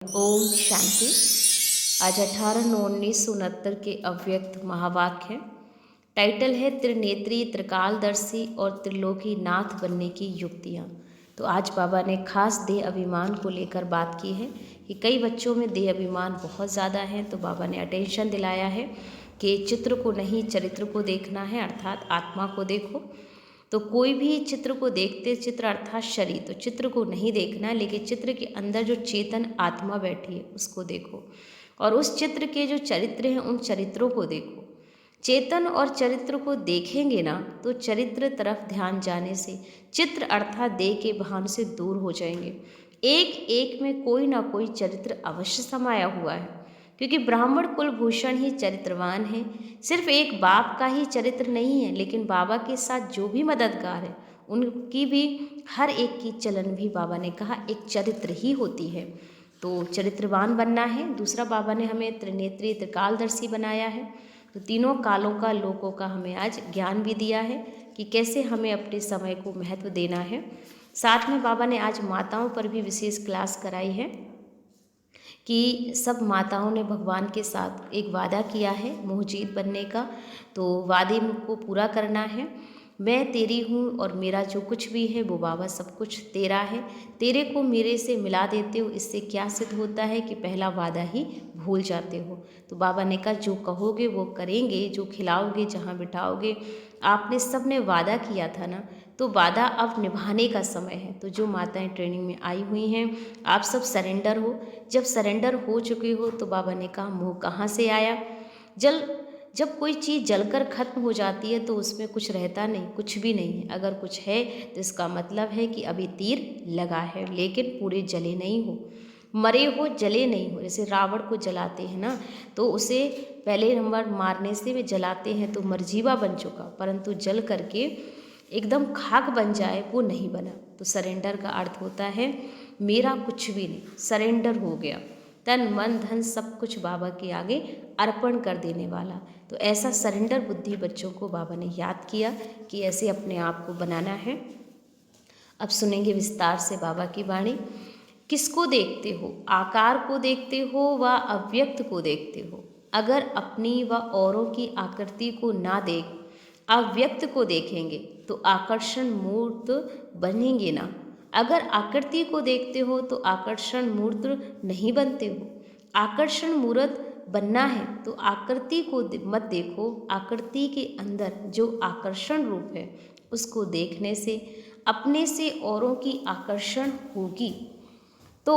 ओम शांति। आज 18/9/1969 के अव्यक्त महावाक्य है। टाइटल है त्रिनेत्री, त्रिकालदर्शी और त्रिलोकीनाथ बनने की युक्तियाँ। तो आज बाबा ने खास देह अभिमान को लेकर बात की है कि कई बच्चों में देह अभिमान बहुत ज़्यादा है। तो बाबा ने अटेंशन दिलाया है कि चित्र को नहीं, चरित्र को देखना है, अर्थात आत्मा को देखो। तो कोई भी चित्र को देखते, चित्र अर्थात शरीर, तो चित्र को नहीं देखना, लेकिन चित्र के अंदर जो चेतन आत्मा बैठी है उसको देखो, और उस चित्र के जो चरित्र हैं उन चरित्रों को देखो। चेतन और चरित्र को देखेंगे ना तो चरित्र तरफ ध्यान जाने से चित्र अर्थात देह के भान से दूर हो जाएंगे। एक एक में कोई ना कोई चरित्र अवश्य समाया हुआ है, क्योंकि ब्राह्मण कुलभूषण ही चरित्रवान है। सिर्फ एक बाप का ही चरित्र नहीं है, लेकिन बाबा के साथ जो भी मददगार है उनकी भी हर एक की चलन भी बाबा ने कहा एक चरित्र ही होती है। तो चरित्रवान बनना है। दूसरा, बाबा ने हमें त्रिनेत्री, त्रिकालदर्शी बनाया है। तो तीनों कालों का, लोकों का हमें आज ज्ञान भी दिया है कि कैसे हमें अपने समय को महत्व देना है। साथ में बाबा ने आज माताओं पर भी विशेष क्लास कराई है कि सब माताओं ने भगवान के साथ एक वादा किया है मोहजीत बनने का। तो वादे को पूरा करना है। मैं तेरी हूँ और मेरा जो कुछ भी है वो बाबा सब कुछ तेरा है। तेरे को मेरे से मिला देते हो, इससे क्या सिद्ध होता है कि पहला वादा ही भूल जाते हो। तो बाबा ने कहा जो कहोगे वो करेंगे, जो खिलाओगे, जहाँ बिठाओगे, आपने सब ने वादा किया था ना, तो वादा अब निभाने का समय है। तो जो माताएं ट्रेनिंग में आई हुई हैं, आप सब सरेंडर हो। जब सरेंडर हो चुके हो तो बाबा ने कहा मोह कहाँ से आया। जब कोई चीज़ जलकर खत्म हो जाती है तो उसमें कुछ रहता नहीं, कुछ भी नहीं है। अगर कुछ है तो इसका मतलब है कि अभी तीर लगा है, लेकिन पूरे जले नहीं हो, मरे हो, जले नहीं हो। जैसे रावण को जलाते हैं ना, तो उसे पहले नंबर मारने से वे जलाते हैं तो मरजीवा बन चुका, परंतु जल करके एकदम खाक बन जाए वो नहीं बना। तो सरेंडर का अर्थ होता है मेरा कुछ भी नहीं, सरेंडर हो गया, तन मन धन सब कुछ बाबा के आगे अर्पण कर देने वाला। तो ऐसा सरेंडर बुद्धि बच्चों को बाबा ने याद किया कि ऐसे अपने आप को बनाना है। अब सुनेंगे विस्तार से बाबा की वाणी। किसको देखते हो? आकार को देखते हो व अव्यक्त को देखते हो? अगर अपनी व औरों की आकृति को ना देख अव्यक्त को देखेंगे तो आकर्षण मूर्त बनेंगे ना। अगर आकृति को देखते हो तो आकर्षण मूर्त नहीं बनते हो। आकर्षण मूर्त बनना है तो आकृति को मत देखो, आकृति के अंदर जो आकर्षण रूप है उसको देखने से अपने से औरों की आकर्षण होगी। तो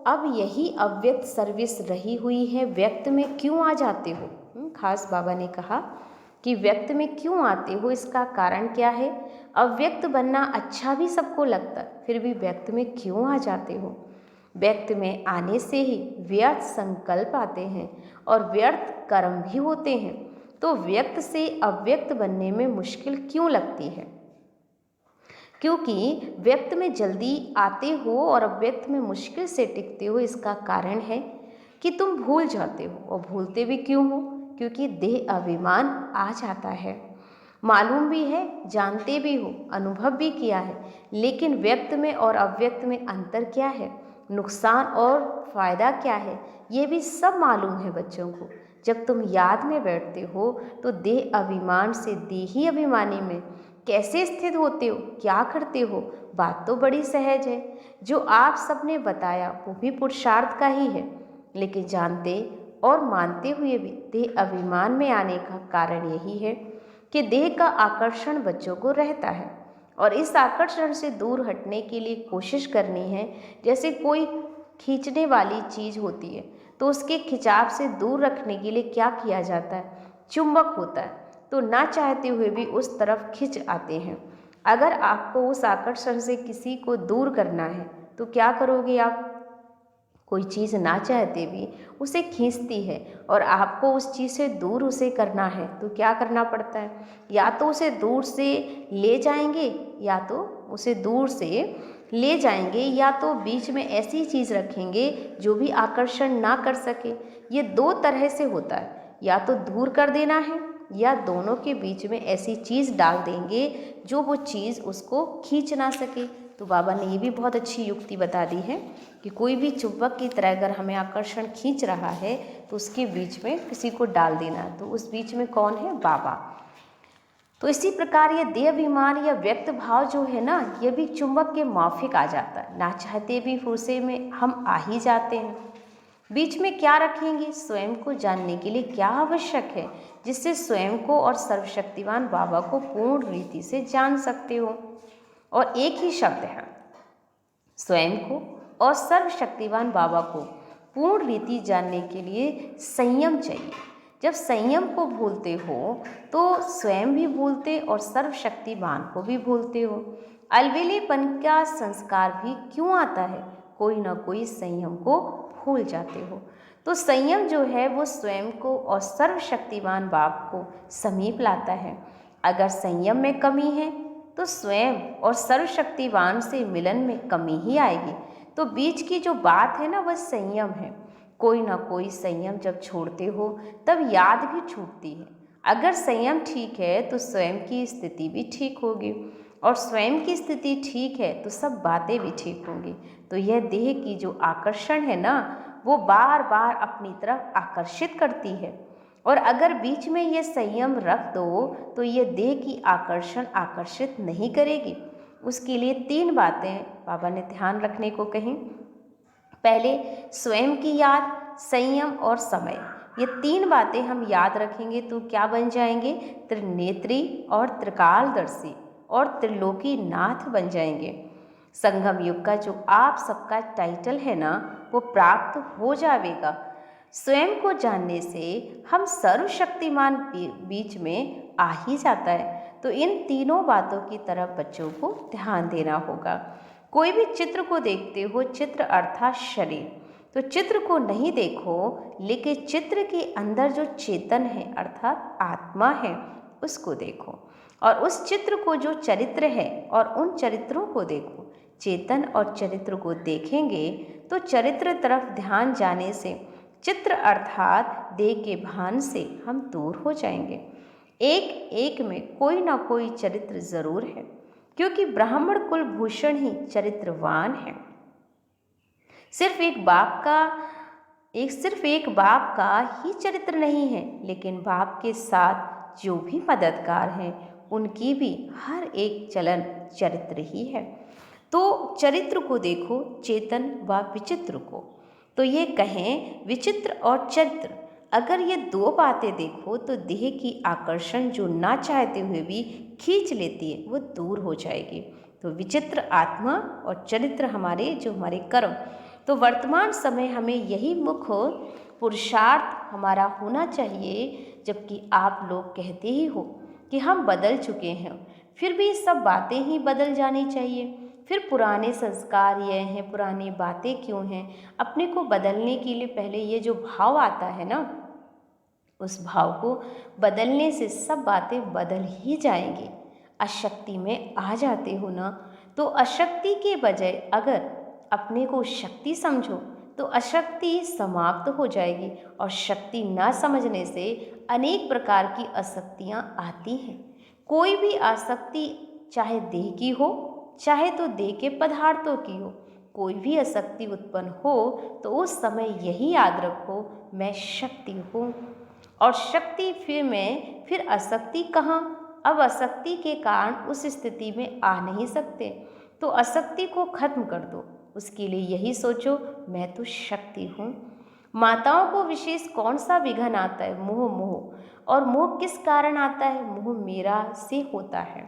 अब यही अव्यक्त सर्विस रही हुई है, व्यक्त में क्यों आ जाते हो? खास बाबा ने कहा कि व्यक्त में क्यों आते हो, इसका कारण क्या है? अव्यक्त बनना अच्छा भी सबको लगता है, फिर भी व्यक्त में क्यों आ जाते हो? व्यक्त में आने से ही व्यर्थ संकल्प आते हैं और व्यर्थ कर्म भी होते हैं। तो व्यक्त से अव्यक्त बनने में मुश्किल क्यों लगती है? क्योंकि व्यक्त में जल्दी आते हो और अव्यक्त में मुश्किल से टिकते हो। इसका कारण है कि तुम भूल जाते हो, और भूलते भी क्यों हो? क्योंकि देह अभिमान आ जाता है। मालूम भी है, जानते भी हो, अनुभव भी किया है, लेकिन व्यक्त में और अव्यक्त में अंतर क्या है, नुकसान और फायदा क्या है, ये भी सब मालूम है बच्चों को। जब तुम याद में बैठते हो तो देह अभिमान से देही अभिमानी में कैसे स्थित होते हो, क्या करते हो? बात तो बड़ी सहज है। जो आप सबने बताया वो भी पुरुषार्थ का ही है, लेकिन जानते और मानते हुए भी देह अभिमान में आने का कारण यही है कि देह का आकर्षण बच्चों को रहता है, और इस आकर्षण से दूर हटने के लिए कोशिश करनी है। जैसे कोई खींचने वाली चीज़ होती है तो उसके खिंचाव से दूर रखने के लिए क्या किया जाता है? चुंबक होता है, तो ना चाहते हुए भी उस तरफ खिंच आते हैं। अगर आपको उस आकर्षण से किसी को दूर करना है तो क्या करोगे आप? कोई चीज़ ना चाहते भी उसे खींचती है, और आपको उस चीज़ से दूर उसे करना है तो क्या करना पड़ता है? या तो उसे दूर से ले जाएंगे, या तो उसे दूर से ले जाएंगे, या तो बीच में ऐसी चीज़ रखेंगे जो भी आकर्षण ना कर सके। ये दो तरह से होता है, या तो दूर कर देना है, या दोनों के बीच में ऐसी चीज़ डाल देंगे जो वो चीज़ उसको खींच ना सके। तो बाबा ने ये भी बहुत अच्छी युक्ति बता दी है कि कोई भी चुंबक की तरह अगर हमें आकर्षण खींच रहा है तो उसके बीच में किसी को डाल देना, तो उस बीच में कौन है? बाबा। तो इसी प्रकार ये देह अभिमान या व्यक्त भाव जो है ना, ये भी चुंबक के माफिक आ जाता है, ना चाहते भी फुर्से में हम आ ही जाते हैं। बीच में क्या रखेंगे? स्वयं को जानने के लिए क्या आवश्यक है जिससे स्वयं को और सर्वशक्तिवान बाबा को पूर्ण रीति से जान सकते हो। और एक ही शब्द है, स्वयं को और सर्वशक्तिवान बाबा को पूर्ण रीति जानने के लिए संयम चाहिए। जब संयम को भूलते हो तो स्वयं भी भूलते और सर्वशक्तिवान को भी भूलते हो। अलबेलेपन का संस्कार भी क्यों आता है? कोई ना कोई संयम को भूल जाते हो। तो संयम जो है वो स्वयं को और सर्वशक्तिवान बाप को समीप लाता है। अगर संयम में कमी है तो स्वयं और सर्वशक्तिवान से मिलन में कमी ही आएगी। तो बीच की जो बात है ना, वह संयम है। कोई ना कोई संयम जब छोड़ते हो तब याद भी छूटती है। अगर संयम ठीक है तो स्वयं की स्थिति भी ठीक होगी, और स्वयं की स्थिति ठीक है तो सब बातें भी ठीक होंगी। तो यह देह की जो आकर्षण है ना, वो बार बार अपनी तरफ आकर्षित करती है। और अगर बीच में ये संयम रख दो तो ये देह की आकर्षण आकर्षित नहीं करेगी। उसके लिए 3 बातें बाबा ने ध्यान रखने को कही। पहले स्वयं की याद, संयम और समय। ये 3 बातें हम याद रखेंगे तो क्या बन जाएंगे? त्रिनेत्री और त्रिकालदर्शी और त्रिलोकी नाथ बन जाएंगे। संगम युग का जो आप सबका टाइटल है ना, वो प्राप्त हो जाएगा। स्वयं को जानने से हम सर्वशक्तिमान बीच में आ ही जाता है। तो इन तीनों बातों की तरफ बच्चों को ध्यान देना होगा। कोई भी चित्र को देखते हो, चित्र अर्थात शरीर, तो चित्र को नहीं देखो, लेकिन चित्र के अंदर जो चेतन है अर्थात आत्मा है उसको देखो। और उस चित्र को जो चरित्र है और उन चरित्रों को देखो। चेतन और चरित्र को देखेंगे तो चरित्र तरफ ध्यान जाने से चित्र अर्थात देह के भान से हम दूर हो जाएंगे। एक एक में कोई ना कोई चरित्र जरूर है, क्योंकि ब्राह्मण कुलभूषण ही चरित्रवान है। सिर्फ एक बाप का ही चरित्र नहीं है, लेकिन बाप के साथ जो भी मददगार हैं उनकी भी हर एक चलन चरित्र ही है। तो चरित्र को देखो, चेतन व विचित्र को। तो ये कहें विचित्र और चरित्र, अगर ये 2 बातें देखो तो देह की आकर्षण जो ना चाहते हुए भी खींच लेती है वो दूर हो जाएगी। तो विचित्र आत्मा और चरित्र हमारे कर्म। तो वर्तमान समय हमें यही मुख्य पुरुषार्थ हमारा होना चाहिए, जबकि आप लोग कहते ही हो कि हम बदल चुके हैं, फिर भी सब बातें ही बदल जानी चाहिए। फिर पुराने संस्कार ये हैं, पुरानी बातें क्यों हैं? अपने को बदलने के लिए पहले ये जो भाव आता है ना, उस भाव को बदलने से सब बातें बदल ही जाएंगी। अशक्ति में आ जाते हो ना, तो अशक्ति के बजाय अगर अपने को शक्ति समझो तो अशक्ति समाप्त हो जाएगी। और शक्ति ना समझने से अनेक प्रकार की आसक्तियाँ आती हैं। कोई भी आसक्ति चाहे देह की हो, चाहे तो देह के पदार्थों की हो, कोई भी आसक्ति उत्पन्न हो तो उस समय यही याद रखो, मैं शक्ति हूँ। और शक्ति फिर आसक्ति कहाँ? अब आसक्ति के कारण उस स्थिति में आ नहीं सकते, तो आसक्ति को खत्म कर दो। उसके लिए यही सोचो, मैं तो शक्ति हूँ। माताओं को विशेष कौन सा विघन आता है? मोह। और मोह किस कारण आता है? मोह मेरा से होता है।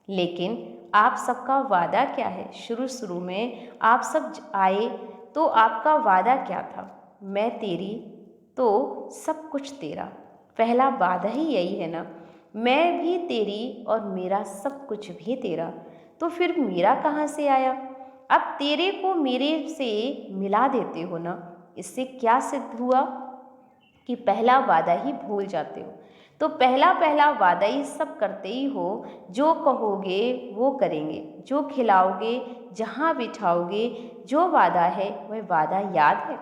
लेकिन आप सबका वादा क्या है? शुरू में आप सब आए तो आपका वादा क्या था? मैं तेरी तो सब कुछ तेरा। पहला वादा ही यही है ना, मैं भी तेरी और मेरा सब कुछ भी तेरा। तो फिर मेरा कहाँ से आया? अब तेरे को मेरे से मिला देते हो ना, इससे सिद्ध हुआ कि पहला वादा ही भूल जाते हो। तो पहला वादा ही सब करते ही हो, जो कहोगे वो करेंगे, जो खिलाओगे, जहाँ बिठाओगे, जो वादा है वह वादा याद है।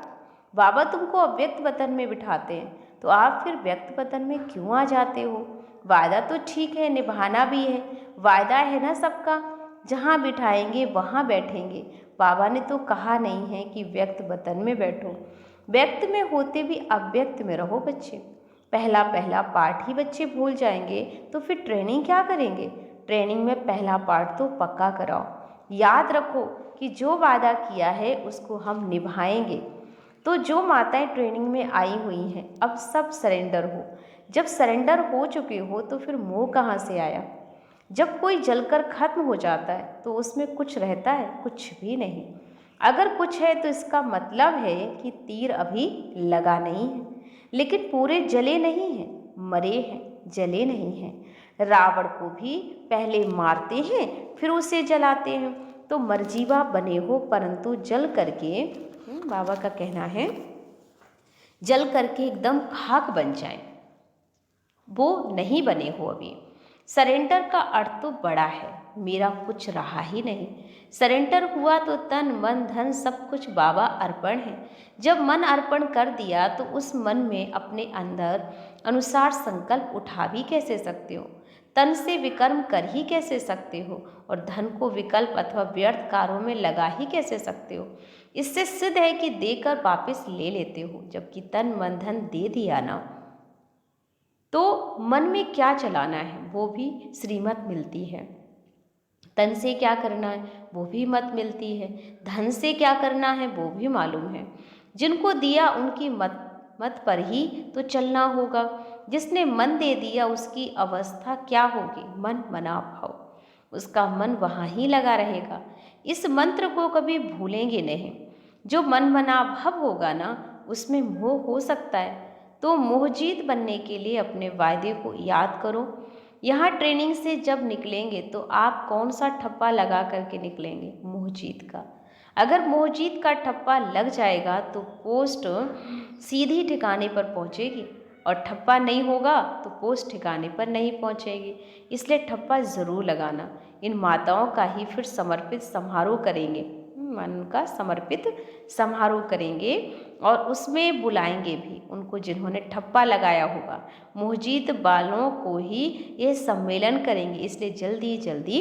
बाबा तुमको अव्यक्त वतन में बिठाते हैं तो आप फिर व्यक्त वतन में क्यों आ जाते हो? वादा तो ठीक है, निभाना भी है, वादा है ना सबका, जहाँ बिठाएंगे वहाँ बैठेंगे। बाबा ने तो कहा नहीं है कि व्यक्त वतन में बैठो, व्यक्त में होते भी अव्यक्त में रहो बच्चे। पहला पहला पाठ ही बच्चे भूल जाएंगे तो फिर ट्रेनिंग क्या करेंगे। ट्रेनिंग में पहला पाठ तो पक्का कराओ। याद रखो कि जो वादा किया है उसको हम निभाएंगे। तो जो माताएं ट्रेनिंग में आई हुई हैं अब सब सरेंडर हो। जब सरेंडर हो चुके हो तो फिर मोह कहाँ से आया। जब कोई जलकर खत्म हो जाता है तो उसमें कुछ रहता है, कुछ भी नहीं। अगर कुछ है तो इसका मतलब है कि तीर अभी लगा नहीं है। लेकिन पूरे जले नहीं हैं, मरे हैं, जले नहीं हैं। रावण को भी पहले मारते हैं फिर उसे जलाते हैं। तो मरजीवा बने हो परंतु जल करके, बाबा का कहना है, जल करके एकदम खाक बन जाए, वो नहीं बने हो अभी। सरेंडर का अर्थ तो बड़ा है, मेरा कुछ रहा ही नहीं। सरेंडर हुआ तो तन मन धन सब कुछ बाबा अर्पण है। जब मन अर्पण कर दिया तो उस मन में अपने अंदर अनुसार संकल्प उठा भी कैसे सकते हो। तन से विकर्म कर ही कैसे सकते हो और धन को विकल्प अथवा व्यर्थ कार्यों में लगा ही कैसे सकते हो। इससे सिद्ध है कि देकर वापस ले लेते हो, जबकि तन मन धन दे दिया ना तो मन में क्या चलाना है वो भी श्रीमत मिलती है। तन से क्या करना है वो भी मत मिलती है। धन से क्या करना है वो भी मालूम है। जिनको दिया उनकी मत पर ही तो चलना होगा। जिसने मन दे दिया उसकी अवस्था क्या होगी, मन मना भाव, उसका मन वहाँ ही लगा रहेगा। इस मंत्र को कभी भूलेंगे नहीं। जो मन मना भाव होगा ना उसमें मोह हो सकता है। तो मोहजीत बनने के लिए अपने वायदे को याद करो। यहाँ ट्रेनिंग से जब निकलेंगे तो आप कौन सा ठप्पा लगा करके निकलेंगे, मोहजीत का। अगर मोहजीत का ठप्पा लग जाएगा तो पोस्ट सीधी ठिकाने पर पहुँचेगी और ठप्पा नहीं होगा तो पोस्ट ठिकाने पर नहीं पहुँचेगी। इसलिए ठप्पा ज़रूर लगाना। इन माताओं का ही फिर समर्पित समारोह करेंगे, मन का समर्पित समारोह करेंगे और उसमें बुलाएंगे भी उनको जिन्होंने ठप्पा लगाया होगा। मोहजीत बालों को ही ये सम्मेलन करेंगे, इसलिए जल्दी जल्दी